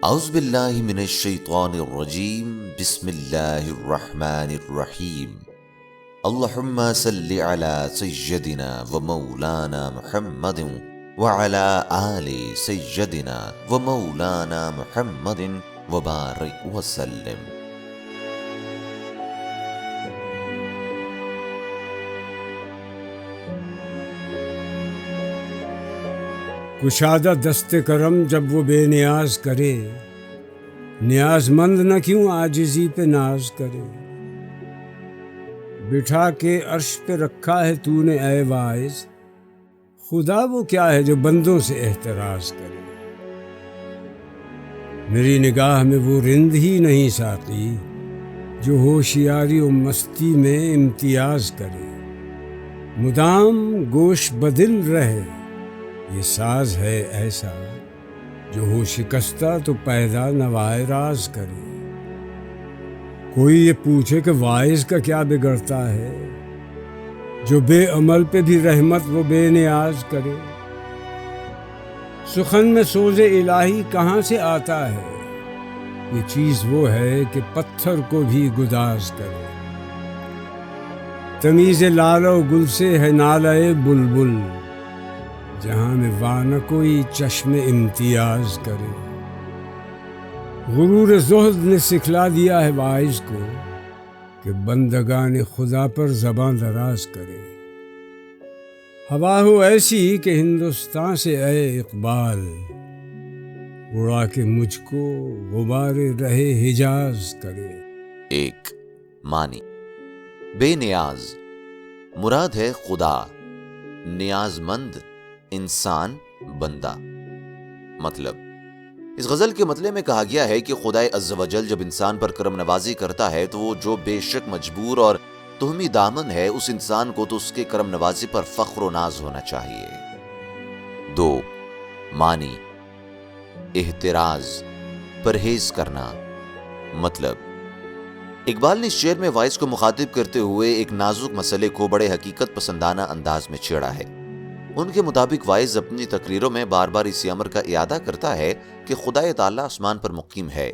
اعوذ باللہ من الشیطان الرجیم، بسم اللہ الرحمن الرحیم۔ اللہم صلی علی سیدنا و مولانا محمد وعلی آل سیدنا و مولانا محمد وبارک وسلم۔ کشادہ دست کرم جب وہ بے نیاز کرے، نیاز مند نہ کیوں عاجزی پہ ناز کرے۔ بٹھا کے عرش پہ رکھا ہے تو نے اے واعظ، خدا وہ کیا ہے جو بندوں سے احتراز کرے۔ میری نگاہ میں وہ رند ہی نہیں ساقی جو ہوشیاری و مستی میں امتیاز کرے۔ مدام گوش بدل رہے یہ ساز ہے ایسا جو ہو شکستہ تو پیدا نوائے راز کرے۔ کوئی یہ پوچھے کہ واعظ کا کیا بگڑتا ہے، جو بے عمل پہ بھی رحمت وہ بے نیاز کرے۔ سخن میں سوز الہی کہاں سے آتا ہے، یہ چیز وہ ہے کہ پتھر کو بھی گداز کرے۔ تمیز لال و گل سے ہے نالہ بلبل، جہاں میں وانہ کوئی چشم امتیاز کرے۔ غرور زہد نے سکھلا دیا ہے واعظ کو کہ بندگان خدا پر زباں دراز کرے۔ ہوا ہو ایسی کہ ہندوستان سے اے اقبال، اڑا کے مجھ کو غبار رہے حجاز کرے۔ ایک معنی، بے نیاز مراد ہے خدا، نیاز مند انسان بندہ۔ مطلب، اس غزل کے مطلع میں کہا گیا ہے کہ خدائے عز و جل جب انسان پر کرم نوازی کرتا ہے تو وہ جو بے شک مجبور اور تہمی دامن ہے، اس انسان کو تو اس کے کرم نوازی پر فخر و ناز ہونا چاہیے۔ دو معنی، احتراز پرہیز کرنا۔ مطلب، اقبال نے اس شعر میں واعظ کو مخاطب کرتے ہوئے ایک نازک مسئلے کو بڑے حقیقت پسندانہ انداز میں چھیڑا ہے۔ ان کے مطابق واعظ اپنی تقریروں میں بار بار اسی امر کا اعادہ کرتا ہے کہ خدائے تعالیٰ آسمان پر مقیم ہے۔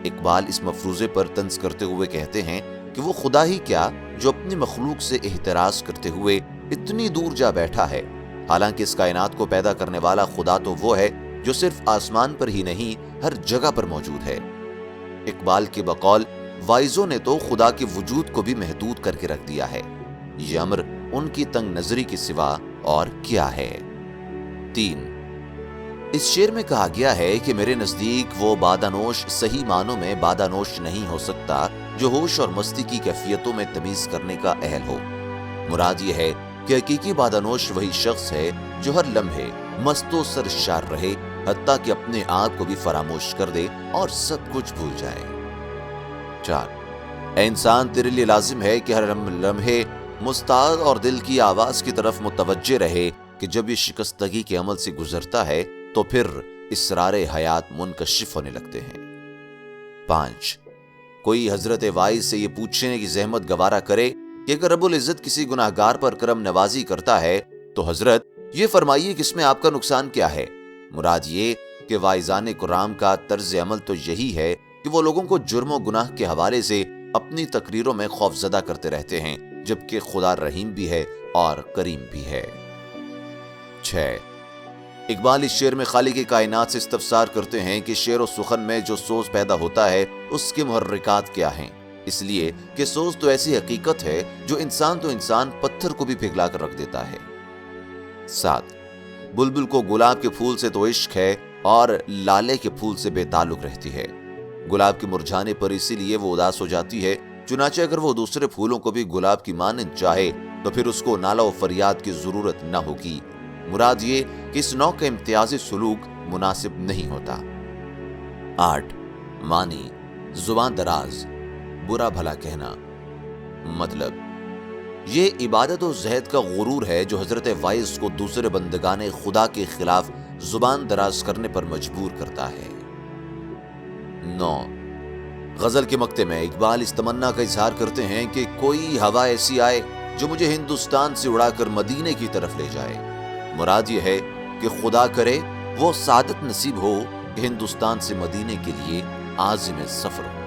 اقبال اس مفروضے پر طنز کرتے ہوئے کہتے ہیں کہ وہ خدا ہی کیا جو اپنی مخلوق سے احتراز کرتے ہوئے اتنی دور جا بیٹھا ہے، حالانکہ اس کائنات کو پیدا کرنے والا خدا تو وہ ہے جو صرف آسمان پر ہی نہیں ہر جگہ پر موجود ہے۔ اقبال کے بقول واعظوں نے تو خدا کے وجود کو بھی محدود کر کے رکھ دیا ہے۔ یہ امر ان کی تنگ نظری کے سوا اور کیا ہے؟ تین، اس شعر میں کہا گیا ہے کہ میرے نزدیک وہ بادانوش صحیح معنوں میں بادانوش نہیں ہو سکتا جو ہوش اور مستی کی کیفیتوں میں تمیز کرنے کا اہل ہو۔ مراد یہ ہے کہ حقیقی بادانوش وہی شخص ہے جو ہر لمحے مست و سرشار رہے، حتیٰ کہ اپنے آپ کو بھی فراموش کر دے اور سب کچھ بھول جائے۔ چار، اے انسان تیرے لیے لازم ہے کہ ہر لمحے مستعد اور دل کی آواز کی طرف متوجہ رہے کہ جب یہ شکستگی کے عمل سے گزرتا ہے تو پھر اسرار حیات منکشف ہونے لگتے ہیں۔ پانچ، کوئی حضرت واعظ سے یہ پوچھنے کی زحمت گوارا کرے کہ اگر رب العزت کسی گناہگار پر کرم نوازی کرتا ہے تو حضرت یہ فرمائیے کہ اس میں آپ کا نقصان کیا ہے۔ مراد یہ کہ واعظان کرام کا طرز عمل تو یہی ہے کہ وہ لوگوں کو جرم و گناہ کے حوالے سے اپنی تقریروں میں خوفزدہ کرتے رہتے ہیں، جبکہ خدا رحیم بھی ہے اور کریم بھی ہے۔ 6، اقبال اس شعر میں خالق کائنات سے استفسار کرتے ہیں کہ شعر و سخن میں جو سوز پیدا ہوتا ہے اس کے محرکات کیا ہیں، اس لیے کہ سوز تو ایسی حقیقت ہے جو انسان پتھر کو بھی پگھلا کر رکھ دیتا ہے۔ 7، بلبل کو گلاب کے پھول سے تو عشق ہے اور لالے کے پھول سے بے تعلق رہتی ہے۔ گلاب کے مرجھانے پر اسی لیے وہ اداس ہو جاتی ہے، چنانچہ اگر وہ دوسرے پھولوں کو بھی گلاب کی مانند چاہے تو پھر اس کو نالہ و فریاد کی ضرورت نہ ہوگی۔ مراد یہ کہ اس نوع کا امتیازی سلوک مناسب نہیں ہوتا۔ 8، معنی، زبان دراز برا بھلا کہنا۔ مطلب، یہ عبادت و زہد کا غرور ہے جو حضرت واعظ کو دوسرے بندگان خدا کے خلاف زبان دراز کرنے پر مجبور کرتا ہے۔ 9، غزل کے مقطع میں اقبال اس تمنا کا اظہار کرتے ہیں کہ کوئی ہوا ایسی آئے جو مجھے ہندوستان سے اڑا کر مدینے کی طرف لے جائے۔ مراد یہ ہے کہ خدا کرے وہ سعادت نصیب ہو کہ ہندوستان سے مدینے کے لیے عازم سفر ہو۔